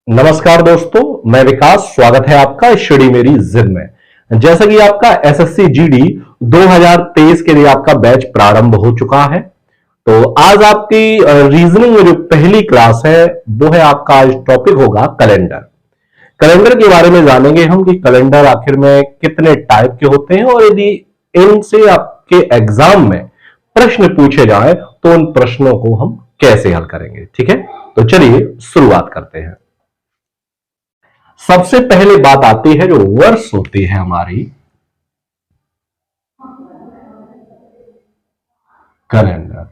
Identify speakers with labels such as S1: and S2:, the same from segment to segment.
S1: नमस्कार दोस्तों, मैं विकास। स्वागत है आपका स्टडी मेरी जिद में। जैसा कि आपका एसएससी जीडी 2023 के लिए आपका बैच प्रारंभ हो चुका है, तो आज आपकी रीजनिंग में जो पहली क्लास है वो है आपका आज टॉपिक होगा कैलेंडर। कैलेंडर के बारे में जानेंगे हम कि कैलेंडर आखिर में कितने टाइप के होते हैं और यदि इनसे आपके एग्जाम में प्रश्न पूछे जाए तो उन प्रश्नों को हम कैसे हल करेंगे। ठीक है, तो चलिए शुरुआत करते हैं। सबसे पहले बात आती है जो वर्ष होती है हमारी कैलेंडर,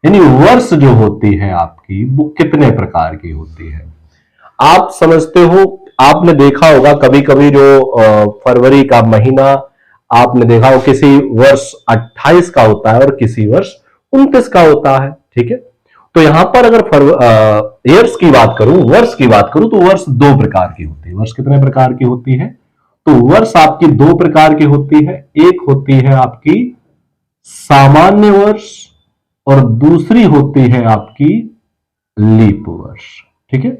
S1: यानी वर्ष जो होती है आपकी वो कितने प्रकार की होती है। आप समझते हो, आपने देखा होगा कभी कभी जो फरवरी का महीना आपने देखा हो किसी वर्ष 28 का होता है और किसी वर्ष 29 का होता है। ठीक है, तो यहां पर अगर ईयर्स की बात करूं, वर्ष की बात करूं, तो वर्ष दो प्रकार की होती है। वर्ष कितने प्रकार की होती है? तो वर्ष आपकी दो प्रकार की होती है। एक होती है आपकी सामान्य वर्ष और दूसरी होती है आपकी लीप वर्ष। ठीक है,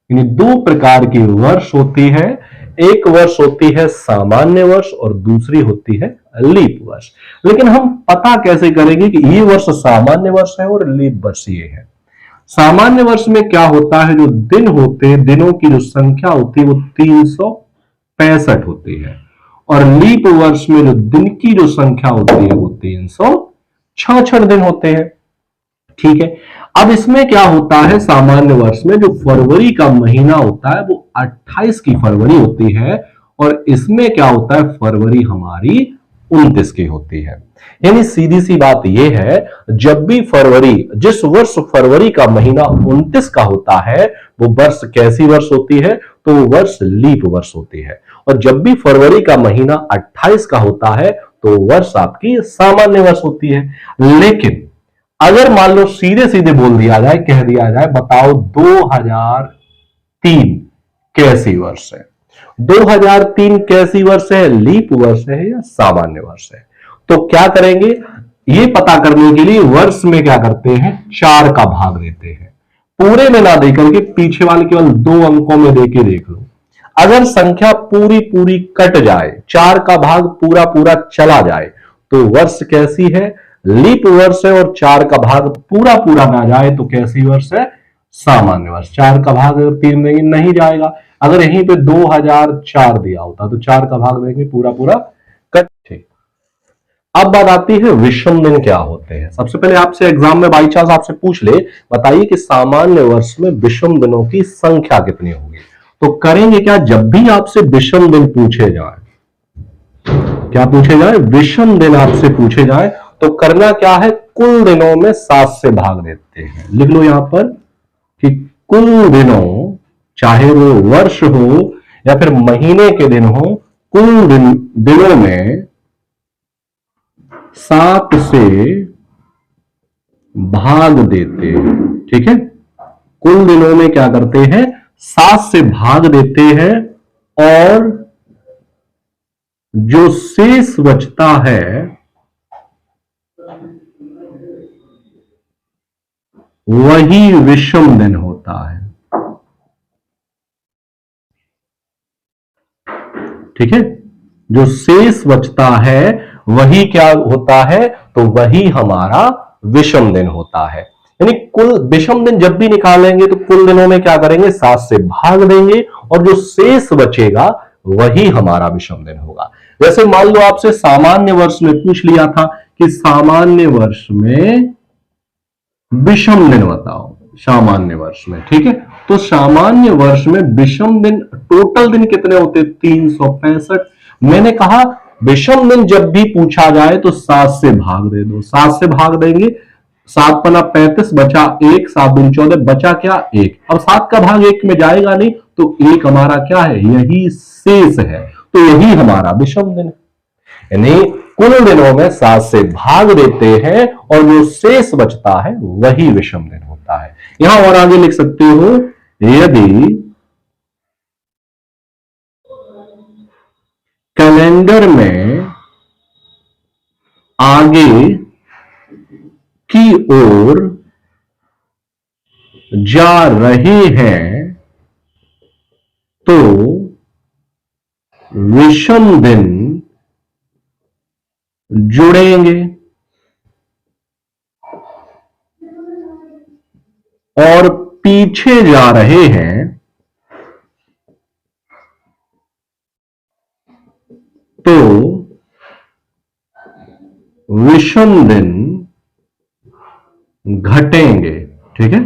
S1: यानी दो प्रकार की वर्ष होती है। एक वर्ष होती है सामान्य वर्ष और दूसरी होती है लीप वर्ष। लेकिन हम पता कैसे करेंगे कि ये वर्ष सामान्य वर्ष है और लीप वर्ष ये है? सामान्य वर्ष में क्या होता है, जो दिन होते हैं, दिनों की जो संख्या होती है वो 365 होती है, और लीप वर्ष में जो दिन की जो संख्या होती है वो 366 दिन होते हैं। ठीक है, अब इसमें क्या होता है, सामान्य वर्ष में जो फरवरी का महीना होता है वो 28 की फरवरी होती है, और इसमें क्या होता है, फरवरी हमारी 29 की होती है। यानी सीधी सी बात यह है, जब भी फरवरी, जिस वर्ष फरवरी का महीना 29 का होता है वो वर्ष कैसी वर्ष होती है, तो वो वर्ष लीप वर्ष होती है। और जब भी फरवरी का महीना 28 का होता है तो वर्ष आपकी सामान्य वर्ष होती है। लेकिन अगर मान लो सीधे सीधे बोल दिया जाए, कह दिया जाए, बताओ 2003 कैसी वर्ष है? 2003 कैसी वर्ष है, लीप वर्ष है या सामान्य वर्ष है? तो क्या करेंगे, ये पता करने के लिए वर्ष में क्या करते हैं, 4 का भाग देते हैं। पूरे में ना देकर के पीछे वाले केवल 2 अंकों में देके देख लो। अगर संख्या पूरी पूरी कट जाए, 4 का भाग पूरा पूरा चला जाए, तो वर्ष कैसी है, लीप वर्ष है। और 4 का भाग पूरा पूरा ना जाए तो कैसी वर्ष है, सामान्य वर्ष। 4 का भाग अगर 3 देंगे नहीं जाएगा। अगर यहीं पे 2004 दिया होता तो 4 का भाग देंगे पूरा पूरा कट। ठीक, अब बात आती है विषम दिन क्या होते हैं। सबसे पहले आपसे एग्जाम में बाई चांस आपसे पूछ ले, बताइए कि सामान्य वर्ष में विषम दिनों की संख्या कितनी होगी। तो करेंगे क्या, जब भी आपसे विषम दिन पूछे जाए, क्या पूछे जाए, विषम दिन आपसे पूछे जाए, तो करना क्या है, कुल दिनों में 7 से भाग देते हैं। लिख लो यहां पर कि कुल दिनों, चाहे वो वर्ष हो या फिर महीने के दिन हो, कुल दिनों में 7 से भाग देते हैं। ठीक है, कुल दिनों में क्या करते हैं, 7 से भाग देते हैं, और जो शेष बचता है वही विषम दिन होता है। ठीक है, जो शेष बचता है वही क्या होता है, तो वही हमारा विषम दिन होता है। यानी कुल विषम दिन जब भी निकालेंगे तो कुल दिनों में क्या करेंगे, 7 से भाग देंगे, और जो शेष बचेगा वही हमारा विषम दिन होगा। जैसे मान लो आपसे सामान्य वर्ष में पूछ लिया था कि सामान्य वर्ष में विषम दिन बताओ, सामान्य वर्ष में। ठीक है, तो सामान्य वर्ष में विषम दिन, टोटल दिन कितने होते, 365। मैंने कहा विषम दिन जब भी पूछा जाए तो 7 से भाग दे दो। 7 से भाग देंगे, 7 पना 35, बचा 1, 7 दूनी 14, बचा क्या, 1। अब 7 का भाग 1 में जाएगा नहीं, तो 1 हमारा क्या है, यही शेष है, तो यही हमारा विषम दिन है। यानी कुल दिनों में 7 से भाग देते हैं और जो शेष बचता है वही विषम दिन होता है। यहां और आगे लिख सकते हो, यदि कैलेंडर में आगे की ओर जा रहे हैं तो विषम दिन जुड़ेंगे और पीछे जा रहे हैं तो विषम दिन घटेंगे। ठीक है,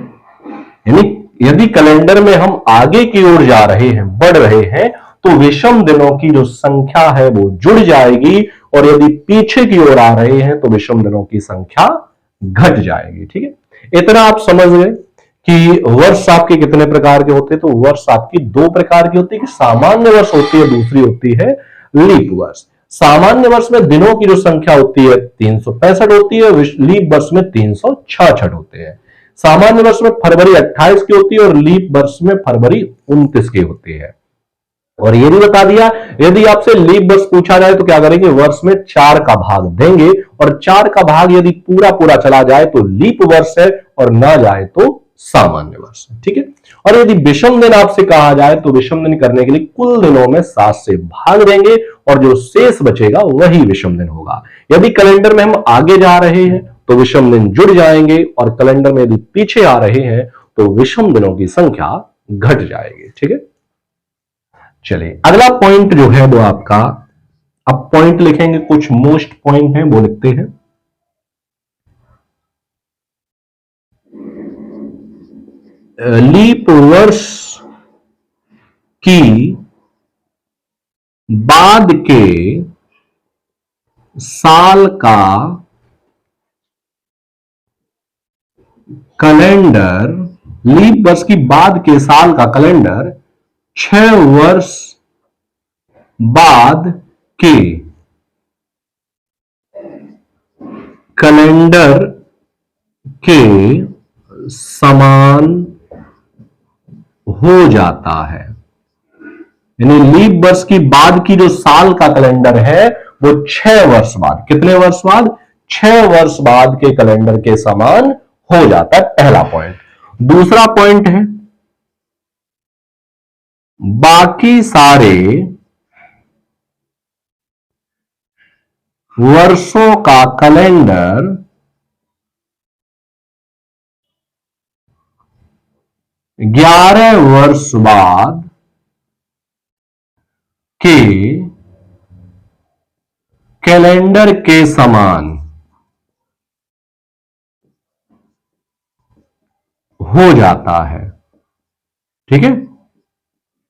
S1: यानी यदि कैलेंडर में हम आगे की ओर जा रहे हैं, बढ़ रहे हैं, तो विषम दिनों की जो संख्या है वो जुड़ जाएगी, और यदि पीछे की ओर आ रहे हैं तो विषम दिनों की संख्या घट जाएगी। ठीक है, इतना आप समझ गए कि वर्ष आपके कितने प्रकार के होते हैं। तो वर्ष आपकी दो प्रकार की होती है, कि सामान्य वर्ष होती है, दूसरी होती है लीप वर्ष। सामान्य वर्ष में दिनों की जो संख्या होती है 365 होती है, लीप वर्ष में 366 होते हैं। सामान्य वर्ष में फरवरी 28 की होती है और लीप वर्ष में फरवरी 29 की होती है। और ये भी बता दिया, यदि आपसे लीप वर्ष पूछा जाए तो क्या करेंगे, वर्ष में 4 का भाग देंगे, और 4 का भाग यदि पूरा पूरा चला जाए तो लीप वर्ष है, और ना जाए तो सामान्य वर्ष है। ठीक है, और यदि विषम दिन आपसे कहा जाए तो विषम दिन करने के लिए कुल दिनों में 7 से भाग देंगे, और जो शेष बचेगा वही विषम दिन होगा। यदि कैलेंडर में हम आगे जा रहे हैं तो विषम दिन जुड़ जाएंगे, और कैलेंडर में यदि पीछे आ रहे हैं तो विषम दिनों की संख्या घट जाएगी। ठीक है, चलिए अगला पॉइंट जो है वो आपका, अब पॉइंट लिखेंगे, कुछ मोस्ट पॉइंट है वो लिखते हैं। लीप वर्ष की बाद के साल का कैलेंडर, लीप वर्ष की बाद के साल का कैलेंडर 6 वर्ष बाद के कैलेंडर के समान हो जाता है। यानी लीप वर्ष की बाद की जो साल का कैलेंडर है वो 6 वर्ष बाद, कितने वर्ष बाद, 6 वर्ष बाद के कैलेंडर के समान हो जाता है। पहला पॉइंट। दूसरा पॉइंट है, बाकी सारे वर्षों का कैलेंडर 11 वर्ष बाद के कैलेंडर के समान हो जाता है। ठीक है,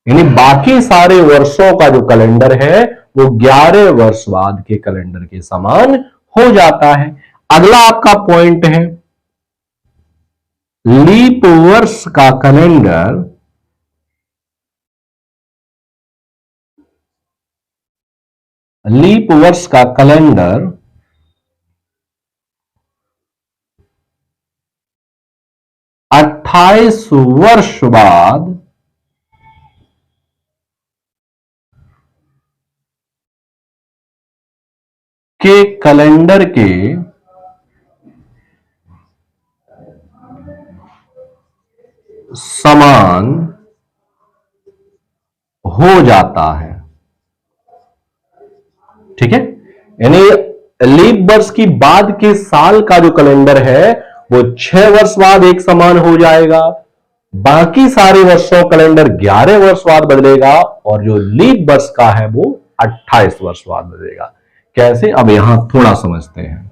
S1: यानी बाकी सारे वर्षों का जो कैलेंडर है वो 11 वर्ष बाद के कैलेंडर के समान हो जाता है। अगला आपका पॉइंट है, लीप वर्ष का कैलेंडर लीप वर्ष का कैलेंडर 28 वर्ष बाद के कैलेंडर के समान हो जाता है। ठीक है, यानी लीप वर्ष की बाद के साल का जो कैलेंडर है वो 6 वर्ष बाद एक समान हो जाएगा, बाकी सारे वर्षों कैलेंडर 11 वर्ष बाद बदलेगा, और जो लीप वर्ष का है वो 28 वर्ष बाद बदलेगा। कैसे, अब यहां थोड़ा समझते हैं।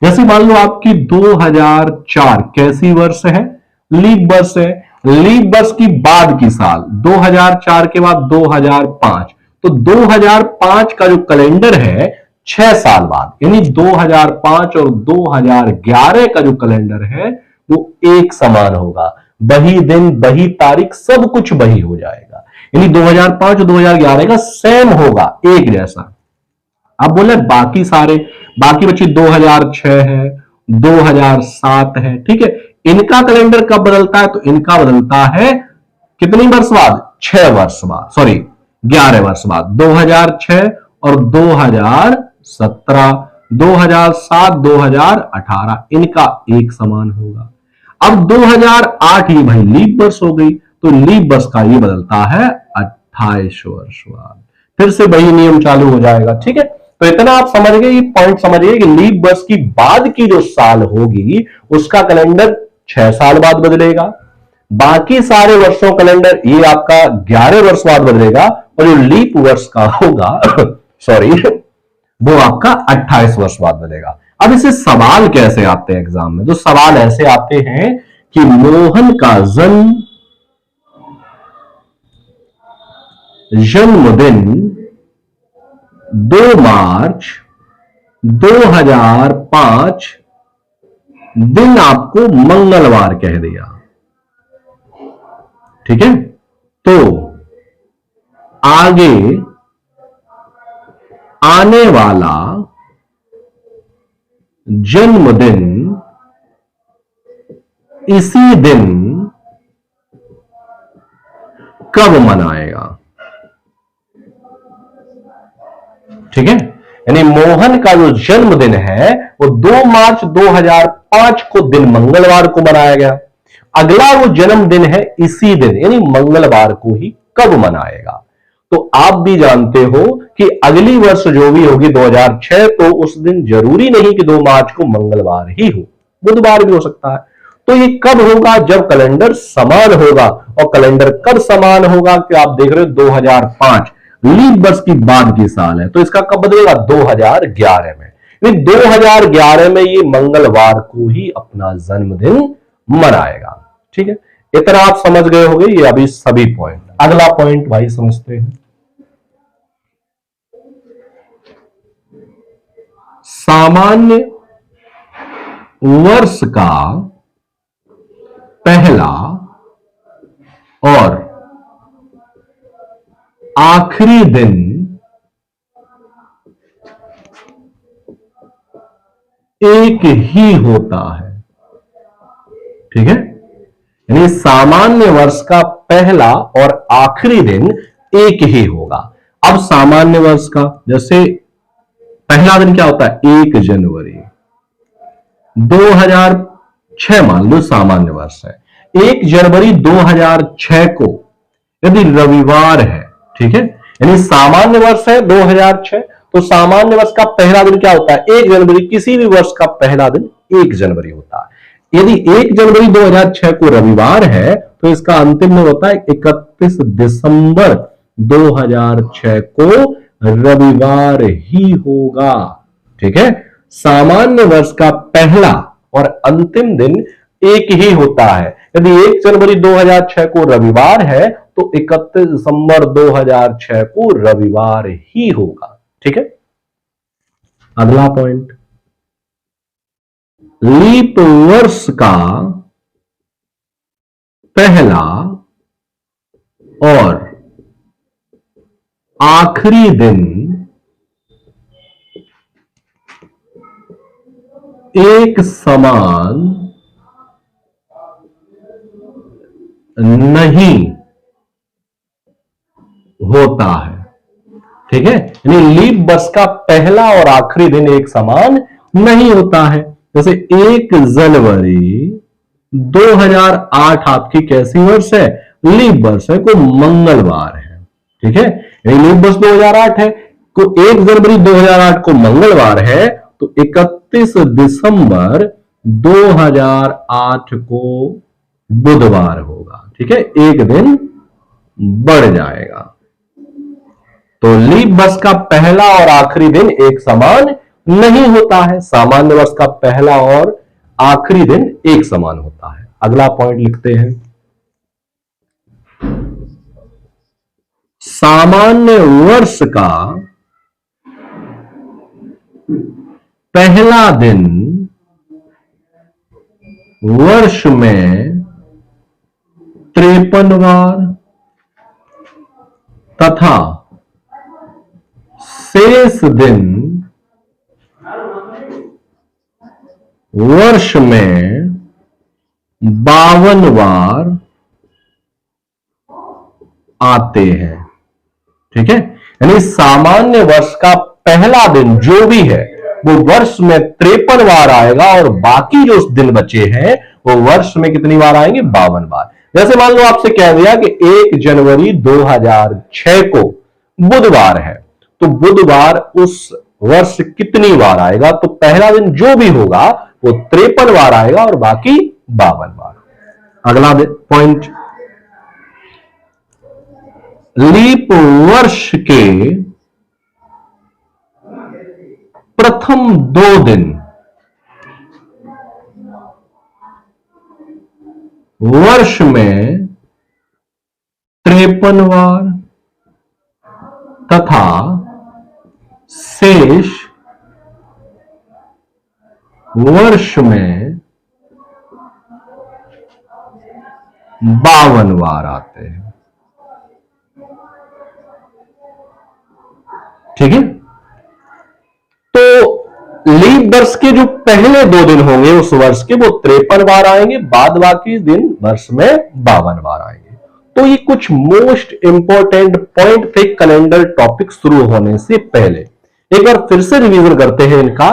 S1: जैसे मान लो आपकी 2004 कैसी वर्ष है, लीप वर्ष है। लीप वर्ष की बाद की साल 2004 के बाद 2005, तो 2005 का जो कैलेंडर है 6 साल बाद, यानी 2005 और 2011 का जो कैलेंडर है वो एक समान होगा। वही दिन, वही तारीख, सब कुछ वही हो जाएगा। यानी 2005 और 2011 का सेम होगा, एक जैसा। अब बोले बाकी सारे, बाकी बच्चे 2006 है, 2007 है। ठीक है, इनका कैलेंडर कब बदलता है, तो इनका बदलता है कितनी वर्ष बाद, 6 वर्ष बाद, सॉरी 11 वर्ष बाद। 2006 और 2017, 2007, 2018 इनका एक समान होगा। अब 2008 ही भाई लीप वर्ष हो गई, तो लीप वर्ष का ये बदलता है 28 वर्ष बाद, फिर से वही नियम चालू हो जाएगा। ठीक है, तो इतना आप समझ गए, ये पॉइंट समझिए कि लीप वर्ष की बाद की जो साल होगी उसका कैलेंडर 6 साल बाद बदलेगा, बाकी सारे वर्षों कैलेंडर ये आपका 11 वर्ष बाद बदलेगा, और जो लीप वर्ष का होगा सॉरी वो आपका 28 वर्ष बाद बदलेगा। अब इसे सवाल कैसे आते हैं एग्जाम में, तो सवाल ऐसे आते हैं कि मोहन का जन्मदिन 2 मार्च 2005 दिन आपको मंगलवार कह दिया। ठीक है, तो आगे आने वाला जन्मदिन इसी दिन कब मनाएगा। ठीक है, यानी मोहन का जो जन्मदिन है वो 2 मार्च 2005 को दिन मंगलवार को मनाया गया, अगला वो जन्मदिन है इसी दिन यानी मंगलवार को ही कब मनाएगा। तो आप भी जानते हो कि अगली वर्ष जो भी होगी 2006, तो उस दिन जरूरी नहीं कि 2 मार्च को मंगलवार ही हो, बुधवार भी हो सकता है। तो ये कब होगा, जब कैलेंडर समान होगा, और कैलेंडर कब समान होगा कि आप देख रहे हो 2005 लीप वर्ष की बाद की साल है, तो इसका कब बदलेगा 2011 में। 2011 में ये मंगलवार को ही अपना जन्मदिन मनाएगा। ठीक है, इतना आप समझ गए होंगे ये अभी सभी पॉइंट। अगला पॉइंट भाई समझते हैं, सामान्य वर्ष का पहला और आखिरी दिन एक ही होता है। ठीक है, यानी सामान्य वर्ष का पहला और आखिरी दिन एक ही होगा। अब सामान्य वर्ष का जैसे पहला दिन क्या होता है, 1 जनवरी 2006 मान लो सामान्य वर्ष है। 1 जनवरी 2006 को यदि रविवार है, ठीक है, यानी सामान्य वर्ष है 2006, तो सामान्य वर्ष का पहला दिन क्या होता है 1 जनवरी, किसी भी वर्ष का पहला दिन 1 जनवरी होता है। यदि 1 जनवरी 2006 को रविवार है तो इसका अंतिम दिन होता है 31 दिसंबर 2006 को रविवार ही होगा। ठीक है, सामान्य वर्ष का पहला और अंतिम दिन एक ही होता है। यदि 1 जनवरी 2006 को रविवार है तो 31 दिसंबर 2006 को रविवार ही होगा। ठीक है, अगला पॉइंट, लीप वर्ष का पहला और आखिरी दिन एक समान नहीं होता है। ठीक है, यानी लीप वर्ष का पहला और आखिरी दिन एक समान नहीं होता है। जैसे 1 जनवरी 2008 आपकी कैसी वर्ष है, लीप वर्ष है, को मंगलवार है। ठीक है, लीप वर्ष 2008 है, को 1 जनवरी 2008 को मंगलवार है, तो 31 दिसंबर 2008 को बुधवार होगा। ठीक है, एक दिन बढ़ जाएगा। तो लीप वर्ष का पहला और आखिरी दिन एक समान नहीं होता है, सामान्य वर्ष का पहला और आखिरी दिन एक समान होता है। अगला पॉइंट लिखते हैं, सामान्य वर्ष का पहला दिन वर्ष में 53 बार तथा शेष दिन वर्ष में 52 बार आते हैं। ठीक है, यानी सामान्य वर्ष का पहला दिन जो भी है वो वर्ष में 53 बार आएगा और बाकी जो दिन बचे हैं वो वर्ष में कितनी बार आएंगे, 52 बार। जैसे मान लो आपसे कह दिया कि 1 जनवरी 2006 को बुधवार है, तो बुधवार उस वर्ष कितनी बार आएगा? तो पहला दिन जो भी होगा वो 53 बार आएगा और बाकी 52 बार। अगला पॉइंट, लीप वर्ष के प्रथम 2 दिन वर्ष में 53 बार तथा शेष वर्ष में 52 बार आते हैं। ठीक है, तो लीप वर्ष के जो पहले 2 दिन होंगे उस वर्ष के, वो 53 बार आएंगे, बाद बाकी दिन वर्ष में 52 बार आएंगे। तो ये कुछ मोस्ट इंपॉर्टेंट पॉइंट थे कैलेंडर टॉपिक शुरू होने से पहले। एक बार फिर से रिवीजन करते हैं इनका।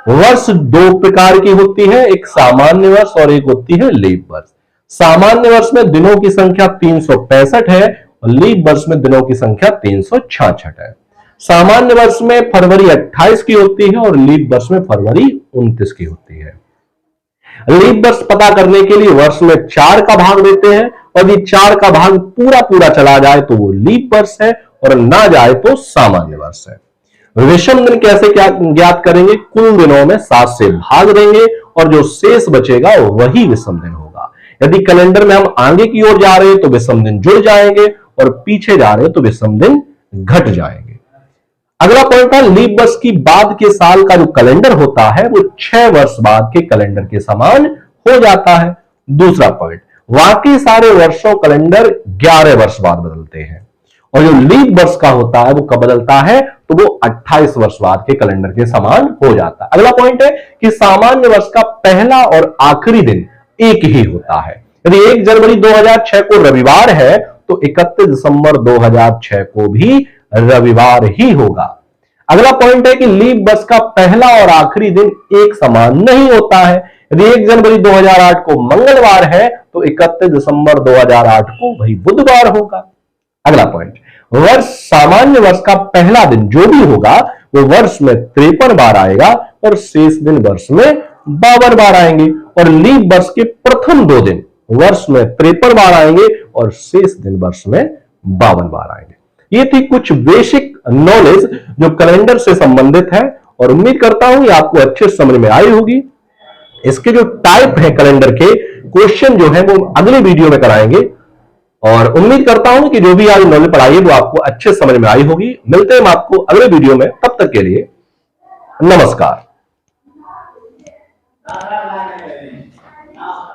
S1: वर्ष 2 प्रकार की होती है, एक सामान्य वर्ष और एक होती है लीप वर्ष। सामान्य वर्ष में दिनों की संख्या 365 है और लीप वर्ष में दिनों की संख्या 366 है। सामान्य वर्ष में फरवरी 28 की होती है और लीप वर्ष में फरवरी 29 की होती है। लीप वर्ष पता करने के लिए वर्ष में 4 का भाग देते हैं और ये 4 का भाग पूरा पूरा चला जाए तो वो लीप वर्ष है और ना जाए तो सामान्य वर्ष है। विषम दिन कैसे क्या ज्ञात करेंगे? कुल दिनों में 7 से भाग देंगे और जो शेष बचेगा वही विषम दिन होगा। यदि कैलेंडर में हम आगे की ओर जा रहे हैं तो विषम दिन जुड़ जाएंगे और पीछे जा रहे हैं तो विषम दिन घट जाएंगे। अगला पॉइंट है, लीप वर्ष की बाद के साल का जो कैलेंडर होता है वो 6 वर्ष बाद के कैलेंडर के समान हो जाता है। दूसरा पॉइंट, बाकी सारे वर्षों कैलेंडर 11 वर्ष बाद बदलते हैं और जो लीप वर्ष का होता है वो कब बदलता है? तो वो 28 वर्ष बाद के कैलेंडर के समान हो जाता है। अगला पॉइंट है कि सामान्य वर्ष का पहला और आखिरी दिन एक ही होता है। यदि 1 जनवरी 2006 को रविवार है तो 31 दिसंबर 2006 को भी रविवार ही होगा। अगला पॉइंट है कि लीप वर्ष का पहला और आखिरी दिन एक समान नहीं होता है। यदि 1 जनवरी 2008 को मंगलवार है तो 31 दिसंबर 2008 को वही बुधवार होगा। अगला पॉइंट, वर्ष सामान्य वर्ष का पहला दिन जो भी होगा वो वर्ष में 53 बार आएगा और शेष दिन वर्ष में 52 बार आएंगे और लीप वर्ष के प्रथम 2 दिन वर्ष में 53 बार आएंगे और शेष दिन वर्ष में 52 बार आएंगे। ये थी कुछ बेसिक नॉलेज जो कैलेंडर से संबंधित है और उम्मीद करता हूं ये आपको अच्छे समझ में आई होगी। इसके जो टाइप है कैलेंडर के क्वेश्चन जो है वो अगले वीडियो में कराएंगे और उम्मीद करता हूं कि जो भी आज नॉलेज पढ़ाई है वो आपको अच्छे समझ में आई होगी। मिलते हैं हम आपको अगले वीडियो में, तब तक के लिए नमस्कार।